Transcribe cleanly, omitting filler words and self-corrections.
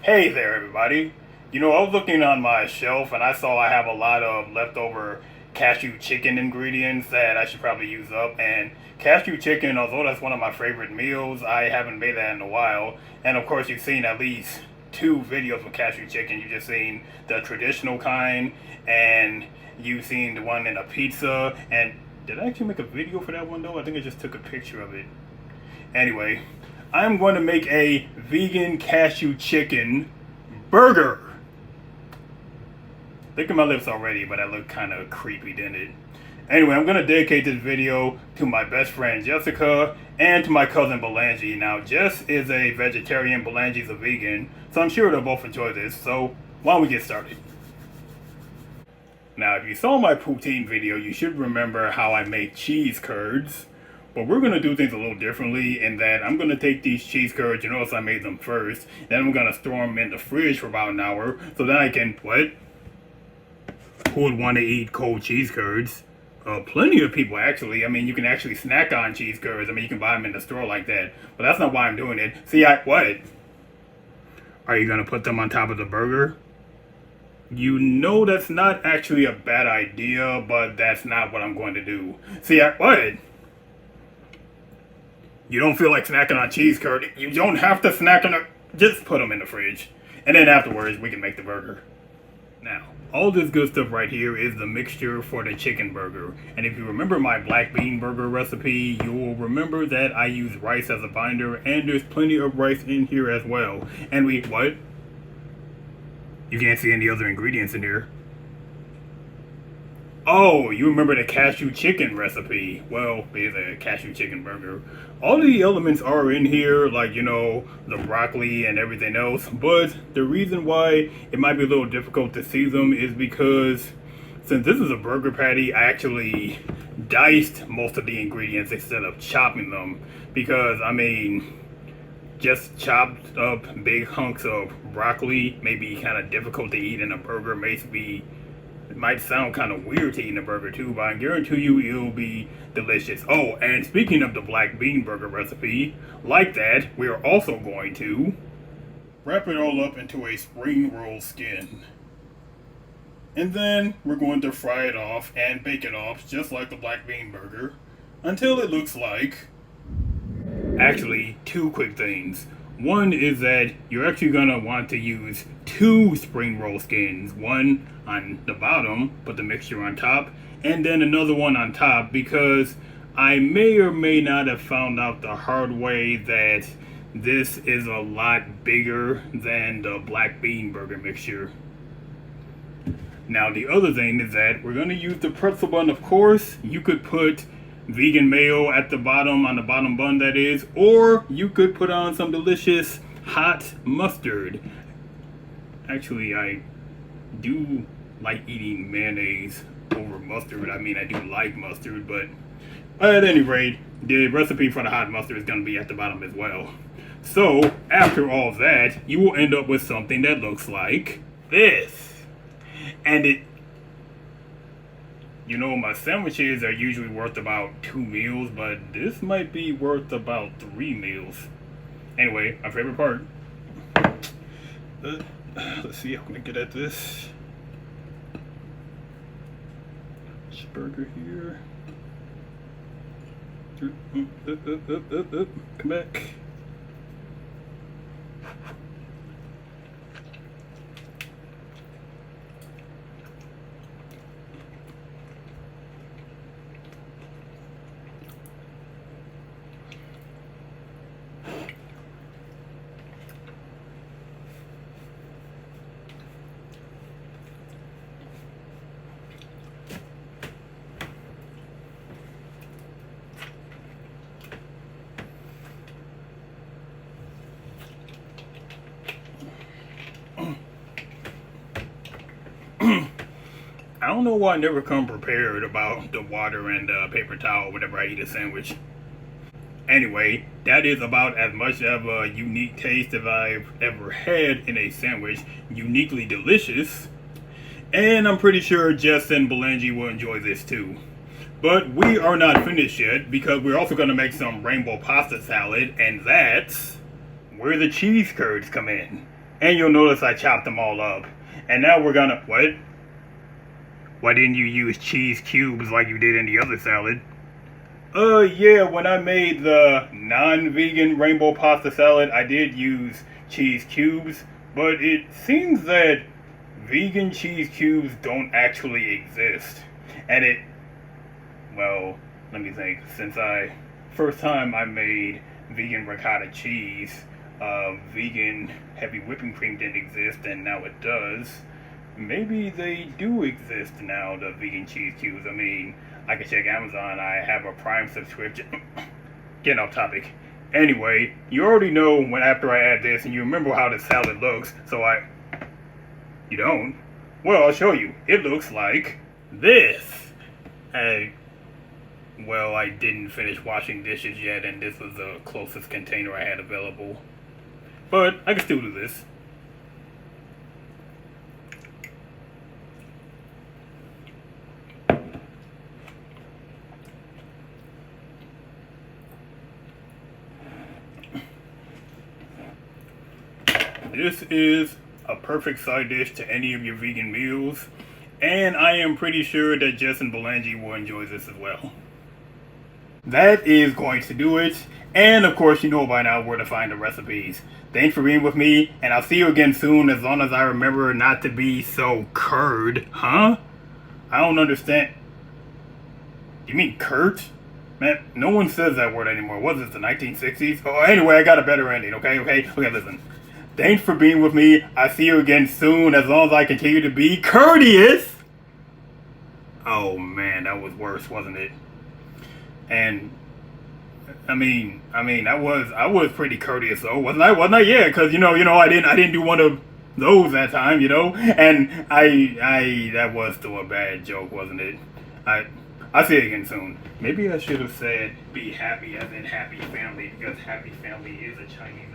Hey there, everybody. I was looking on my shelf and I saw I have a lot of leftover cashew chicken ingredients that I should probably use up. And cashew chicken, although that's one of my favorite meals, I haven't made that in a while. And of course, you've seen at least two videos of cashew chicken. You've just seen the traditional kind, and you've seen the one in a pizza. And did I actually make a video for that one though? I think I just took a picture of it. Anyway, I'm going to make a vegan cashew chicken burger. Look at my lips already, but I look kind of creepy, didn't it? Anyway, I'm going to dedicate this video to my best friend Jessica and to my cousin Belangi. Now, Jess is a vegetarian, Belangi's a vegan, so I'm sure they'll both enjoy this. So, why don't we get started? Now, if you saw my poutine video, you should remember how I made cheese curds. But we're going to do things a little differently in that I'm going to take these cheese curds, you notice I made them first, then I'm going to store them in the fridge for about an hour, so then I can, what? Who would want to eat cold cheese curds? Plenty of people actually. I mean, you can actually snack on cheese curds. I mean, you can buy them in the store like that. But that's not why I'm doing it. See, what? Are you going to put them on top of the burger? You know that's not actually a bad idea, but that's not what I'm going to do. See, what? You don't feel like snacking on cheese curd. You don't have to snack on it. Just put them in the fridge. And then afterwards, we can make the burger. Now, all this good stuff right here is the mixture for the chicken burger. And if you remember my black bean burger recipe, you will remember that I use rice as a binder. And there's plenty of rice in here as well. And what? You can't see any other ingredients in here. Oh, you remember the cashew chicken recipe. Well, it's a cashew chicken burger. All the elements are in here, like, the broccoli and everything else. But the reason why it might be a little difficult to see them is because since this is a burger patty, I actually diced most of the ingredients instead of chopping them. Because, I mean, just chopped up big hunks of broccoli may be kind of difficult to eat in a burger. It might sound kind of weird to eat a burger too, but I guarantee you it'll be delicious. Oh, and speaking of the black bean burger recipe, like that, we're also going to wrap it all up into a spring roll skin. And then we're going to fry it off and bake it off just like the black bean burger until it looks like... Actually, two quick things. One is that you're actually going to want to use two spring roll skins. One on the bottom, put the mixture on top, and then another one on top, because I may or may not have found out the hard way that this is a lot bigger than the black bean burger mixture. Now, the other thing is that we're going to use the pretzel bun, of course. You could put vegan mayo at the bottom, on the bottom bun that is, or you could put on some delicious hot mustard. Actually, I do like eating mayonnaise over mustard. I mean, I do like mustard, but at any rate, the recipe for the hot mustard is going to be at the bottom as well. So, after all that, you will end up with something that looks like this. And my sandwiches are usually worth about 2 meals, but this might be worth about 3 meals. Anyway, my favorite part. Let's see how I'm going to get at this. Burger here. Come back. I don't know why I never come prepared about the water and paper towel whenever I eat a sandwich. Anyway, that is about as much of a unique taste as I've ever had in a sandwich. Uniquely delicious. And I'm pretty sure Jess and Belangi will enjoy this too. But we are not finished yet, because we're also going to make some rainbow pasta salad, and that's where the cheese curds come in. And you'll notice I chopped them all up. And now we're gonna, what? Why didn't you use cheese cubes like you did in the other salad? Yeah, when I made the non-vegan rainbow pasta salad, I did use cheese cubes, but it seems that vegan cheese cubes don't actually exist. And well, let me think. First time I made vegan ricotta cheese, vegan heavy whipping cream didn't exist, and now it does. Maybe they do exist now, the vegan cheese cubes. I mean, I can check Amazon. I have a Prime subscription. Getting off topic. Anyway, you already know when after I add this, and you remember how the salad looks, so you don't? Well, I'll show you. It looks like this. Well, I didn't finish washing dishes yet, and this was the closest container I had available. But I can still do this. This is a perfect side dish to any of your vegan meals, and I am pretty sure that Jess and Belangi will enjoy this as well. That is going to do it, and of course you know by now where to find the recipes. Thanks for being with me, and I'll see you again soon as long as I remember not to be so curd. Huh? I don't understand. You mean curt? Man, no one says that word anymore. What is this, the 1960s? Oh, anyway, I got a better ending, okay, listen. Thanks for being with me. I'll see you again soon as long as I continue to be courteous. Oh man, that was worse, wasn't it? And I mean, I was pretty courteous though, wasn't I? Yeah, because I didn't do one of those that time, and that was still a bad joke, wasn't it? I'll see you again soon. Maybe I should have said be happy as in happy family, because happy family is a Chinese